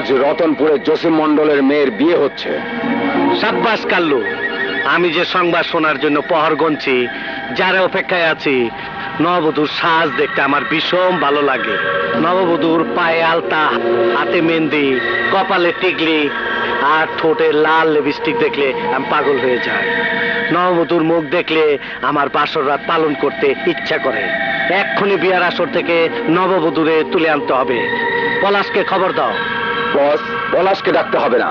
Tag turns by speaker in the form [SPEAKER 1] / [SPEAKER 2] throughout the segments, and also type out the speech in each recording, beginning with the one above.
[SPEAKER 1] আজ রতনপুরে জসিম মন্ডলের মেয়ের বিয়ে হচ্ছে।
[SPEAKER 2] সাব্বাস কাল্লু, আমি যে সংবাদ শোনার জন্য পহর গুনছি, যারা অপেক্ষায় আছি, নববধূর সাজ দেখতে আমার ভীষণ ভালো লাগে। নববধূর পায়ে আলতা, হাতে মেহেন্দি, কপালে টিকলি আর ঠোঁটে লাল লিপস্টিক দেখলে আমি পাগল হয়ে যাই। নববধূর মুখ দেখলে আমার বাসর রাত পালন করতে ইচ্ছা করে। এক্ষুনি বিয়ার আসর থেকে নববধূরে তুলে আনতে হবে। পলাশকে খবর দাও।
[SPEAKER 1] বস, পলাশকে ডাকতে হবে না,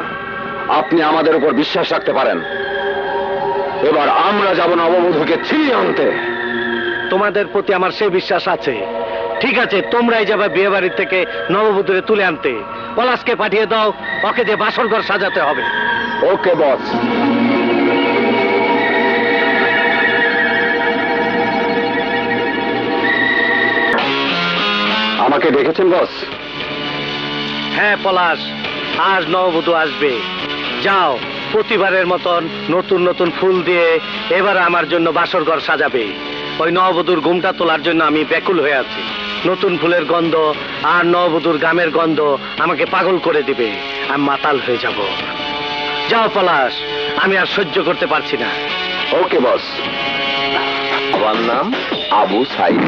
[SPEAKER 1] আপনি আমাদের উপর বিশ্বাস রাখতে পারেন। এবার আমরা যাব নববধূকে ছিনিয়ে আনতে।
[SPEAKER 2] তোমাদের প্রতি আমার সেই বিশ্বাস আছে। ঠিক আছে, তোমরাই যাবে বিয়ে বাড়ি থেকে নববধূরে তুলে আনতে। পলাশকে পাঠিয়ে দাও, ওকে দিয়ে বাসর ঘর সাজাতে হবে।
[SPEAKER 1] ওকে বস। আমাকে ডেকেছেন বস?
[SPEAKER 2] হ্যাঁ পলাশ, আজ নববধূ আসবে। যাও, প্রতিবারের মতন নতুন নতুন ফুল দিয়ে এবার আমার জন্য বাসর ঘর সাজাবে। ওই নববধূর ঘুমটা তোলার জন্য আমি ব্যাকুল হয়ে আছি। নতুন ফুলের গন্ধ আর নববধূর গামের গন্ধ আমাকে পাগল করে দিবে। আমি মাতাল হয়ে যাব। যাও পলাশ, আমি আর সহ্য করতে পারছি না।
[SPEAKER 1] ওকে বস। আমার নাম আবু সাইদ।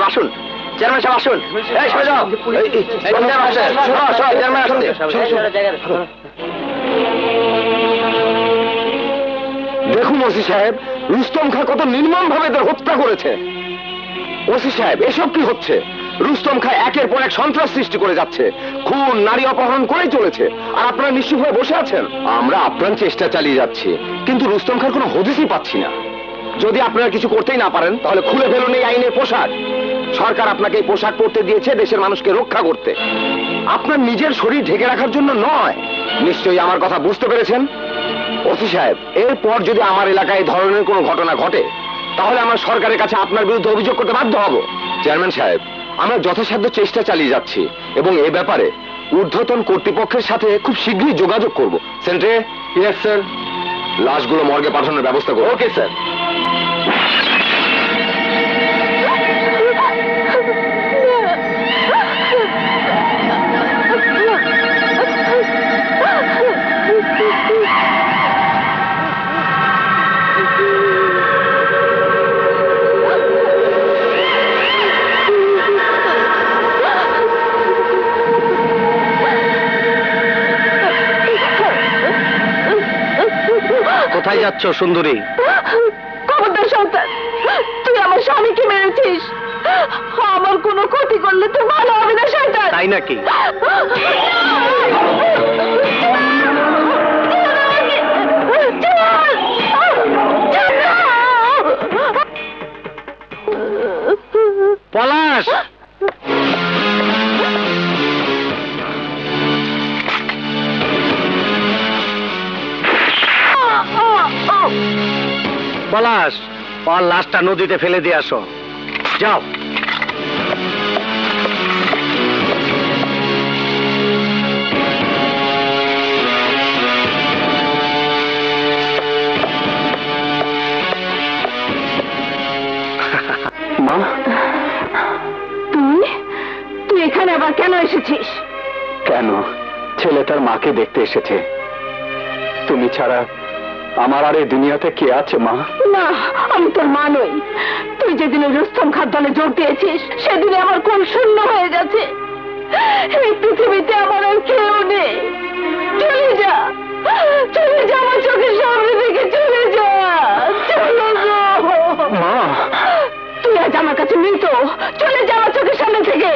[SPEAKER 1] আসুন চেয়ারম্যান সাহেব, আসুন। দেখুন ওসি সাহেব, রুস্তম খা কত নির্মম ভাবে এদের হত্যা করেছে। ওসি সাহেব, এসব কি হচ্ছে? রুস্তম খা একের পর এক সন্ত্রাস সৃষ্টি করে যাচ্ছে, খুন নারী অপহরণ করেই চলেছে, আর আপনারা নিশ্চুপ হয়ে বসে আছেন। আমরা আপ্রাণ চেষ্টা চালিয়ে যাচ্ছি, কিন্তু রুস্তম খার কোনো হদিসই পাচ্ছি না। যদি আপনারা কিছু করতেই না পারেন, তাহলে খুলে ফেলুন এই আইনের পোশাক। সরকার আপনাকে এই পোশাক পরতে দিয়েছে দেশের মানুষকে রক্ষা করতে, আপনার নিজের শরীর ঢেকে রাখার জন্য নয়। নিশ্চয়ই আমার কথা বুঝতে পেরেছেন? ওসি সাহেব, এরপর যদি আমার এলাকায় এই ধরনের কোনো ঘটনা ঘটে, তাহলে আমরা সরকারের কাছে আপনার বিরুদ্ধে অভিযোগ করতে বাধ্য হব। চেয়ারম্যান সাহেব, আমরা যথাসাধ্য চেষ্টা চালিয়ে যাচ্ছি এবং এ ব্যাপারে ঊর্ধ্বতন কর্তৃপক্ষের সাথে খুব শীঘ্রই যোগাযোগ করব। সেন্ট্রে? Yes sir. লাশগুলো মর্গে পাঠানোর ব্যবস্থা করব। Okay sir.
[SPEAKER 2] কোথায় যাচ্ছ সুন্দরী?
[SPEAKER 3] খবরদার সন্তান, তুই আমার স্বামীকে মেরেছিস। আমার কোনো ক্ষতি করলে তো ভালো হবে না শয়তান।
[SPEAKER 2] তাই নাকি? পলাশ, পলাশ, ওর লাশটা নদীতে ফেলে দিয়ে আসো। যাও।
[SPEAKER 1] মা,
[SPEAKER 3] তুই এখানে আবার কেন এসেছিস?
[SPEAKER 1] কেন? ছেলে তার মাকে দেখতে এসেছে। তুমি ছাড়া আমার আর এই দুনিয়াতে কে আছে মা?
[SPEAKER 3] না, আমি তোর মা নই। তুই যেদিন রুস্তম খার দলে যোগ দিয়েছিস, সেদিনে আমার কোন শূন্য হয়ে গেছে। এই পৃথিবীতে আমার আর কেউ নেই। চলে যা, চলে যা, আমার চোখের সামনে থেকে চলে যা, চলে যা।
[SPEAKER 1] মা,
[SPEAKER 3] তুই আজ আমার কাছে মৃত। চলে যা আমার চোখের সামনে থেকে।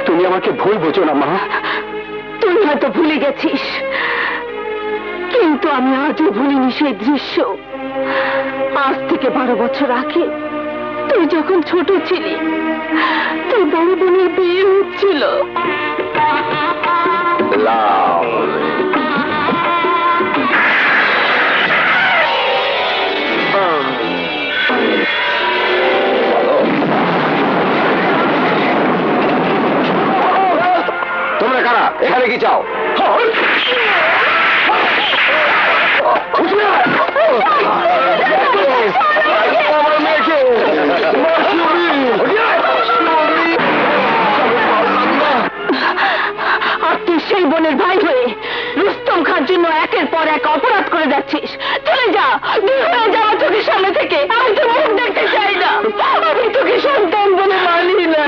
[SPEAKER 1] তুমি আমাকে ভুল বোঝো না মা।
[SPEAKER 3] তুই হয়তো ভুলে গেছিস, কিন্তু আমি আজও ভুলিনি সেই দৃশ্য। আজ থেকে 12 বছর আগে তুই যখন ছোট ছিলি, তোর বড় বোনের বিয়ে হচ্ছিল।
[SPEAKER 1] আমার মেয়েকে
[SPEAKER 3] আর তুই সেই বোনের ভাই হয়ে রুস্তম খার জন্য একের পর এক অপরাধ করে যাচ্ছিস। চলে যা, দূর হয়ে যা আমার চোখের সামনে থেকে। আমি তো মুখ দেখতে চাই না, আমি তোকে সন্তান বলে মানি না।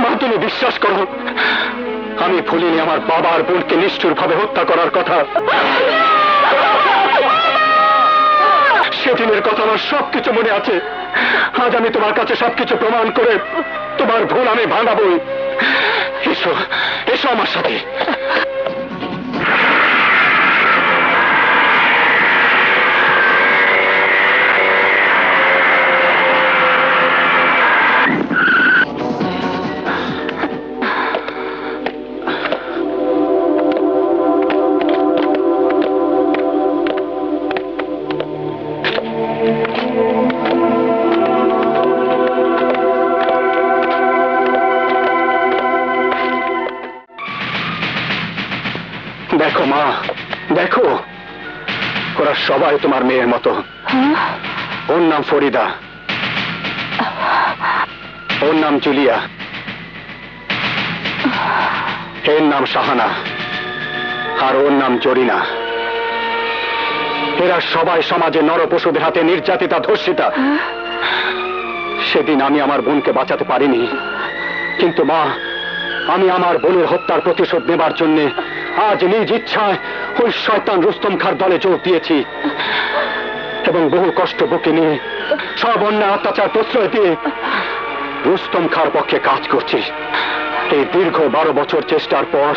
[SPEAKER 1] মা, তুমি বিশ্বাস করো, আমি ভুলিনি আমার বাবা আর বোনকে নিষ্ঠুর ভাবে হত্যা করার কথা। সেদিনের কথা আমার সবকিছু মনে আছে। আজ আমি তোমার কাছে সবকিছু প্রমাণ করে তোমার ভুল আমি ভাঙাবই। এসো, এসো আমার সাথে। দেখো মা, দেখো, ওরা সবাই তোমার মেয়ের মতো। ওর নাম ফরিদা, ওর নাম জুলিয়া, এর নাম শাহানা, আর ওর নাম জরিনা। এরা সবাই সমাজে নরপশুদের হাতে নির্যাতিতা, ধর্ষিতা। সেদিন আমি আমার বোনকে বাঁচাতে পারিনি, কিন্তু মা, আমি আমার বোনের হত্যার প্রতিশোধ নেবার জন্য আজ নিজ ইচ্ছায় ওই শয়তান রুস্তম খার দলে যোগ দিয়েছি এবং বহু কষ্ট বুকে নিয়ে সব অন্যায় অত্যাচার প্রশ্রয় দিয়ে রুস্তম খার পক্ষে কাজ করছি। এই দীর্ঘ 12 বছর চেষ্টার পর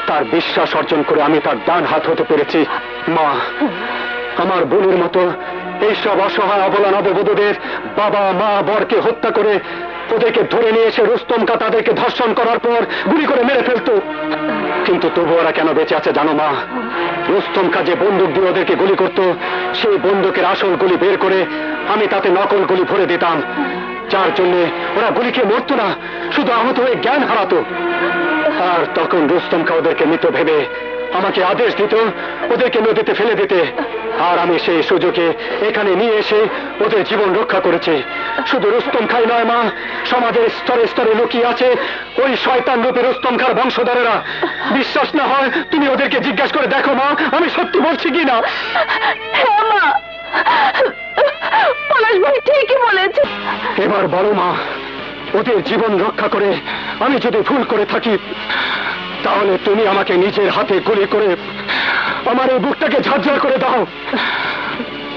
[SPEAKER 1] তার বিশ্বাস অর্জন করে আমি তার ডান হাত হতে পেরেছি। মা, আমার বোনের মতো এইসব অসহায় অবলা নববধূদের বাবা মা বরকে হত্যা করে ওদেরকে ধরে নিয়ে এসে রুস্তম খা তাদেরকে ধর্ষণ করার পর গুলি করে মেরে ফেলতো। কিন্তু তবু ওরা কেন বেঁচে আছে জানো মা? রুস্তম খা যে বন্দুক দিয়ে ওদেরকে গুলি করত, সেই বন্দুকের আসল গুলি বের করে আমি তাতে নকল গুলি ভরে দিতাম, যার জন্য ওরা গুলি খেয়ে মরতো না, শুধু আহত হয়ে জ্ঞান হারাতো। আর তখন রুস্তম খা ওদেরকে মৃত ভেবে আমাকে আদেশ দিত ওদেরকে নদীতে ফেলে দিতে, আর আমি সেই সুযোগে এখানে নিয়ে এসে ওদের জীবন রক্ষা করেছি। শুধু রুস্তম খাই নয় মা, সমাজের স্তরে স্তরে লুকিয়ে আছে ওই শয়তান রূপে রুস্তম খার বংশধরেরা। বিশ্বাস না হয় তুমি ওদেরকে জিজ্ঞাসা করে দেখো মা, আমি সত্যি বলছি কি না।
[SPEAKER 3] হ্যাঁ মা, পলাশ ভাই ঠিকই বলেছে।
[SPEAKER 1] এবার বলো মা, ওদের জীবন রক্ষা করে আমি যদি ভুল করে থাকি, তাহলে তুমি আমাকে নিজের হাতে গুলি করে আমার এই বুকটাকে ঝরঝর করে দাও।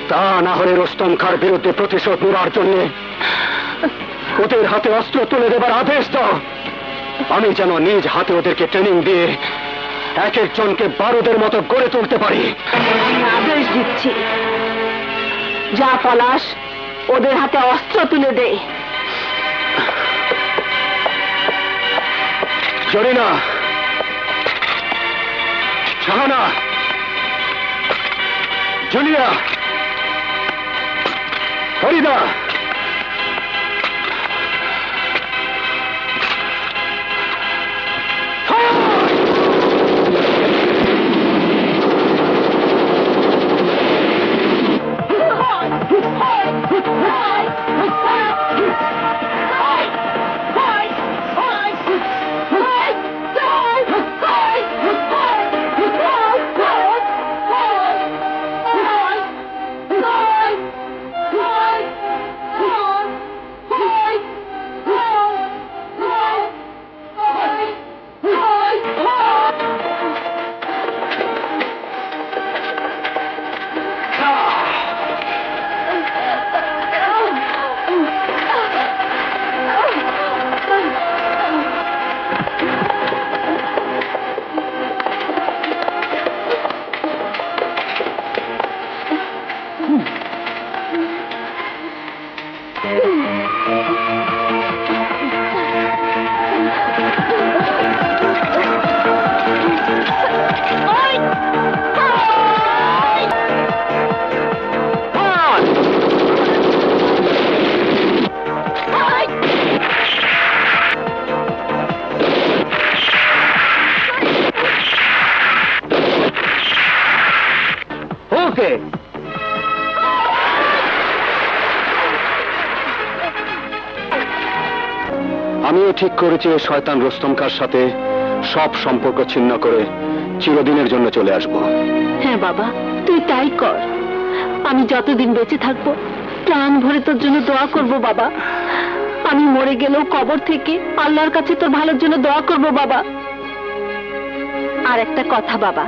[SPEAKER 1] তা না হলে রুস্তম খার বিরুদ্ধে প্রতিশোধ নেওয়ার জন্য ওদের হাতে অস্ত্র তুলে দেবার আদেশ দাও। আমি যেন নিজ হাতে ওদেরকে ট্রেনিং দিয়ে এক একজনকে বারুদের মতো গড়ে তুলতে পারি।
[SPEAKER 3] আদেশ দিচ্ছি, যা পলাশ, ওদের হাতে অস্ত্র তুলে দে।
[SPEAKER 1] জরিনা, শাহানা, জুলিয়া, ফরিদা,
[SPEAKER 2] হয়েছে?
[SPEAKER 1] আমিও ঠিক করেছি এই শয়তান রুস্তম খাঁর সাথে সব সম্পর্ক ছিন্ন করে চিরদিনের জন্য চলে আসব।
[SPEAKER 3] হ্যাঁ বাবা, তুই তাই কর। আমি যতদিন বেঁচে থাকবো প্রাণ ভরে তোর জন্য দোয়া করব বাবা। আমি মরে গেলেও কবর থেকে আল্লাহর কাছে তোর ভালোর জন্য দোয়া করব বাবা। আর একটা কথা বাবা।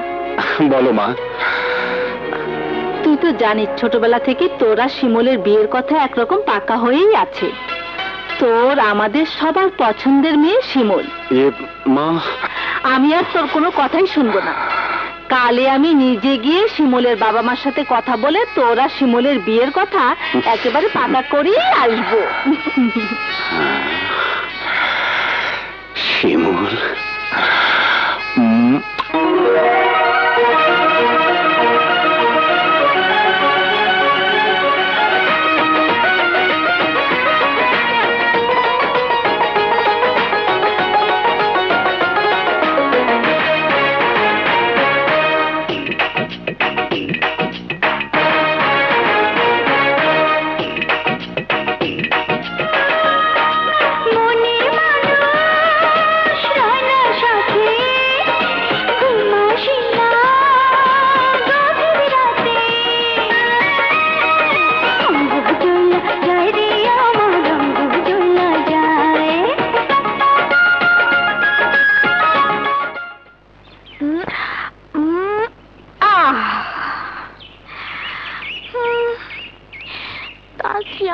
[SPEAKER 1] বলো মা।
[SPEAKER 3] তুই তো জানিস ছোটবেলা থেকে তোরা শিমুলের বিয়ের কথা একরকম পাকা হয়েই আছে। তোর আমাদের সবার পছন্দের মেয়ে শিমুল।
[SPEAKER 1] মা,
[SPEAKER 3] আমি আর তোর কোনো কথাই শুনবো না। কালে আমি নিজে গিয়ে শিমুলের বাবা মার সাথে কথা বলে তোরা শিমুলের বিয়ের কথা একেবারে পাকা করেই আসবো।
[SPEAKER 1] শিমুল,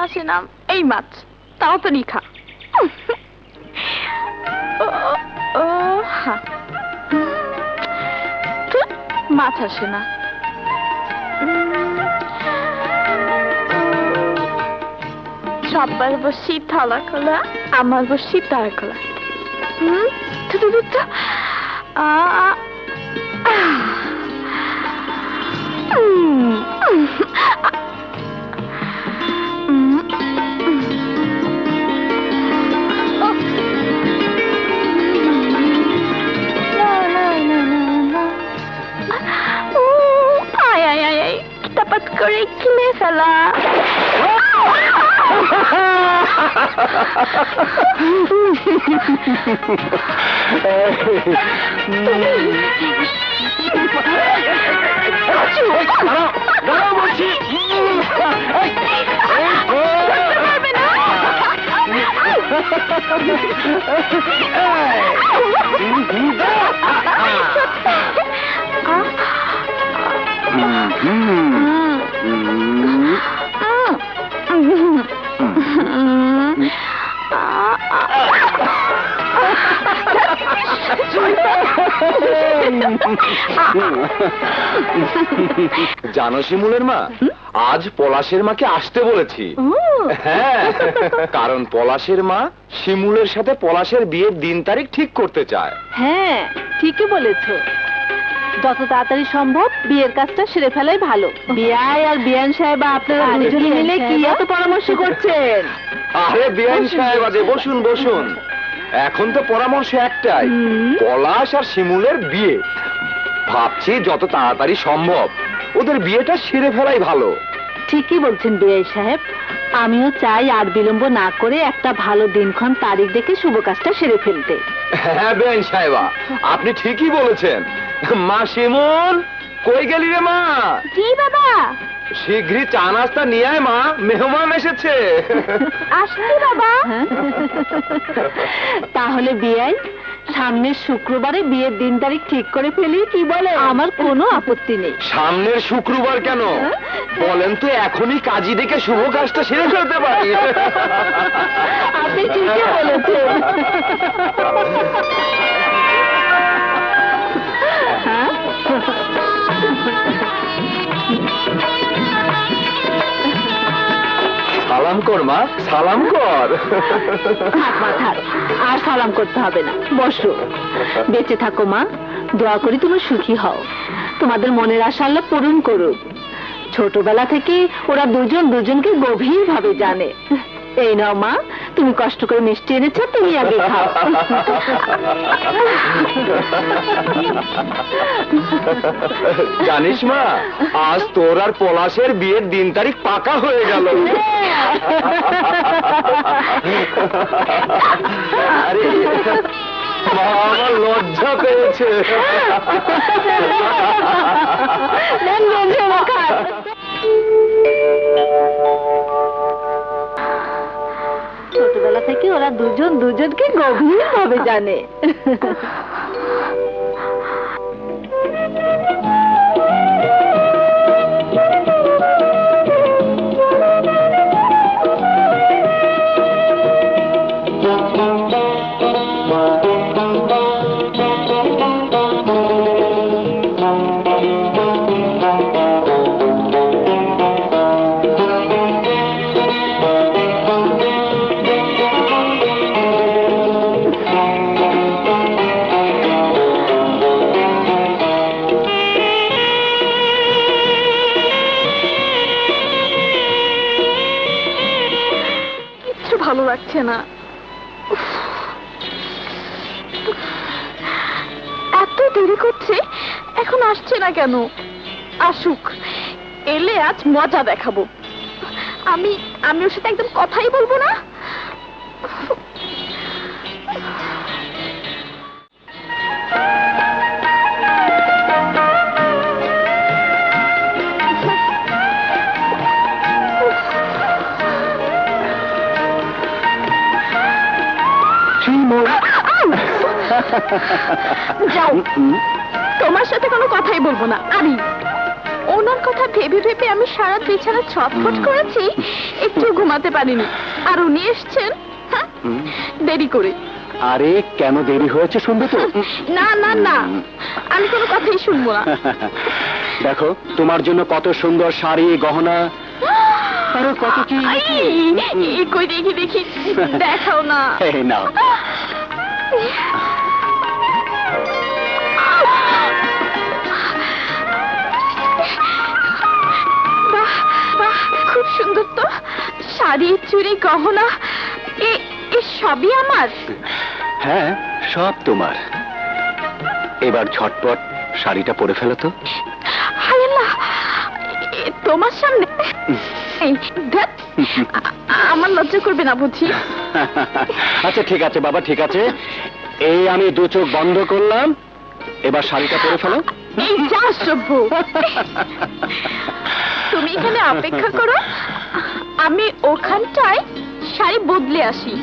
[SPEAKER 3] আসে না এই মাছ, তাড়াতাড়ি খা। মাছ আসে না। সবার বসি থালা খোলা, আমার বসি তারা খোলা। Dapat করে কিনে ফেলা।
[SPEAKER 1] জানো শিমুলের মা, আজ পলাশের মাকে আসতে বলেছি। হ্যাঁ, কারণ পলাশের মা শিমুলের সাথে পলাশের বিয়ের দিন তারিখ ঠিক করতে চায়।
[SPEAKER 3] হ্যাঁ, ঠিকই বলেছো। যত তাড়াতাড়ি সম্ভব বিয়ের কাজটা সেরে ফেলাই ভালো। বিয়াই আর বিয়ান সাহেব আপনারা দুজনে মিলে কি এত পরামর্শ করছেন?
[SPEAKER 1] আরে বিয়ান সাহেব, আজ বসুন বসুন। এখন তো পরামর্শ একটাই, পলাশ আর শিমুলের বিয়ে। ভাবছি যত তাড়াতাড়ি সম্ভব ওদের বিয়েটা সেরে ফেলাই ভালো।
[SPEAKER 3] ঠিকই বলছেন বিয়াই সাহেব, আমিও চাই আর বিলম্ব না করে একটা ভালো দিনক্ষণ তারিখ দেখে শুভ কাজটা সেরে ফেলতে।
[SPEAKER 1] হ্যাঁ বিয়ান সাহেবা, আপনি ঠিকই বলেছেন। মা শিমুল, কই গেলি রে মা?
[SPEAKER 3] জি বাবা।
[SPEAKER 1] শীঘ্রই চা নাস্তা নিয়ে আয় মা, মেহমান এসেছে।
[SPEAKER 3] আসছি বাবা। তাহলে বিয়াই সামনের শুক্রবারে বিয়ের দিন তারিখ ঠিক করে ফেলি, কি বলে? আমার কোনো আপত্তি নেই।
[SPEAKER 1] সামনের শুক্রবার কেন বলেন তো, এখনই কাজী ডেকে শুভ কাজটা সেরে ফেলতে পারি।
[SPEAKER 3] আপনি ঠিকই বলেছেন।
[SPEAKER 1] সালাম কর মা, সালাম কর।
[SPEAKER 3] থাক মা থাক, আর সালাম করতে হবে না, বসো। বেঁচে থাকো মা, দোয়া করি তুমি সুখী হও, তোমাদের মনের আশা আল্লাহ পূরণ করুক। ছোটবেলা থেকে ওরা দুজন দুজনকে গভীর ভাবে জানে। এই নাও মা, তুমি কষ্ট করে মিষ্টি এনেছো, তুমি আগে খাও।
[SPEAKER 1] জানিস মা, আজ তোর আর পলাশের বিয়ের দিন তারিখ পাকা হয়ে গেল। আরে মা আমার লজ্জা পেয়েছে।
[SPEAKER 3] ছোটবেলা থেকে ওরা দুজন দুজনকে গভীর ভাবে জানে। ভালো লাগছে না, এত দেরি করছে, এখন আসছে না কেন? আসুক, এলে আজ মজা দেখাবো। আমি ওর সাথে একদম কথাই বলবো না। যাও, তোমার সাথে কোনো কথাই বলবো না। আমি ওনার কথা ভেবে ভেবে আমি সারা বিছানা ছটফট করেছি, একটু ঘুমাতে পারিনি। আর উনি এসছেন দেরি করে।
[SPEAKER 1] আরে কেন দেরি হয়েছে শুনবে তো?
[SPEAKER 3] না না না, আমি কোনো কথাই শুনবো না।
[SPEAKER 1] দেখো তোমার জন্য কত সুন্দর শাড়ি গহনা, আরো কত কি।
[SPEAKER 3] কই দেখি দেখি, দেখাও না।
[SPEAKER 1] এই নাও।
[SPEAKER 3] বাহ বাহ, খুব সুন্দর তো। শাড়ি চুড়ি গহনা, এ সবই আমার?
[SPEAKER 1] হ্যাঁ, সব তোমার। এবার ঝটপট শাড়িটা পরে ফেলো তো।
[SPEAKER 3] হায় আল্লাহ, তোমার সামনে? আমার লজ্জা করবে না বুঝি?
[SPEAKER 1] আচ্ছা ঠিক আছে বাবা, ঠিক আছে। এই আমি দু চোখ বন্ধ করলাম, এবার শাড়িটা পরে ফেলো।
[SPEAKER 3] এই যা সভ্য, তুমি এখানে অপেক্ষা করো, আমি ওখানটায় শাড়ি বদলে আসি।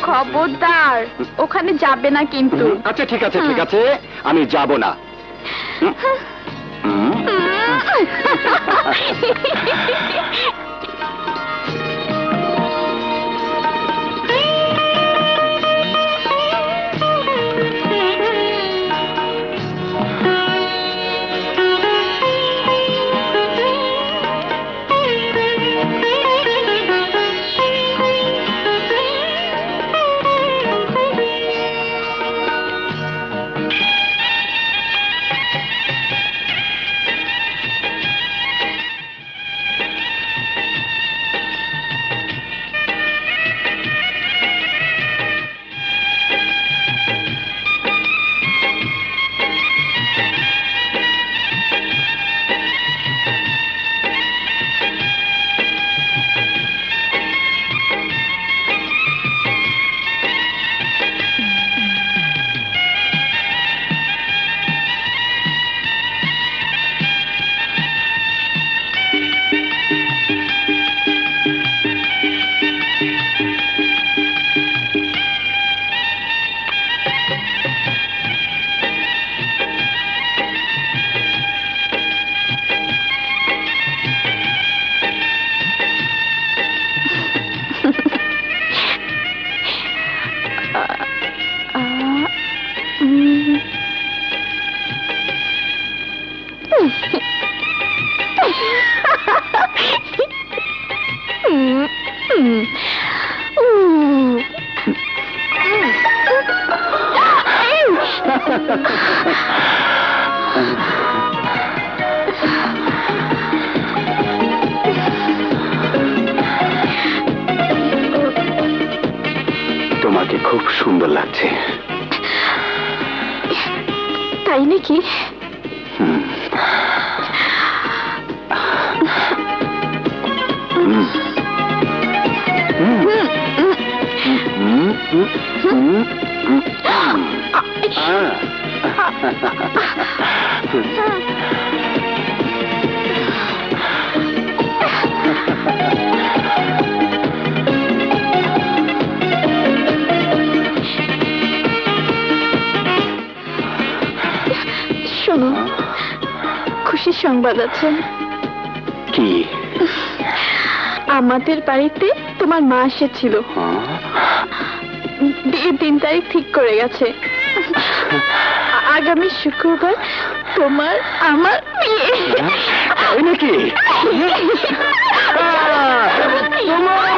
[SPEAKER 3] খবরদার, ওখানে যাবে না কিন্তু।
[SPEAKER 1] আচ্ছা ঠিক আছে ঠিক আছে, আমি যাব না। তোমাকে খুব সুন্দর লাগছে।
[SPEAKER 3] তাই নাকি? শোনো, খুশির সংবাদ আছে।
[SPEAKER 1] কি?
[SPEAKER 3] আমাদের বাড়িতে তোমার মা এসেছিল, বিয়ের 3 তারিখ ঠিক করে গেছে। আগামী শুক্রবার তোমার আমার বিয়ে।
[SPEAKER 1] তাই নাকি? তোমার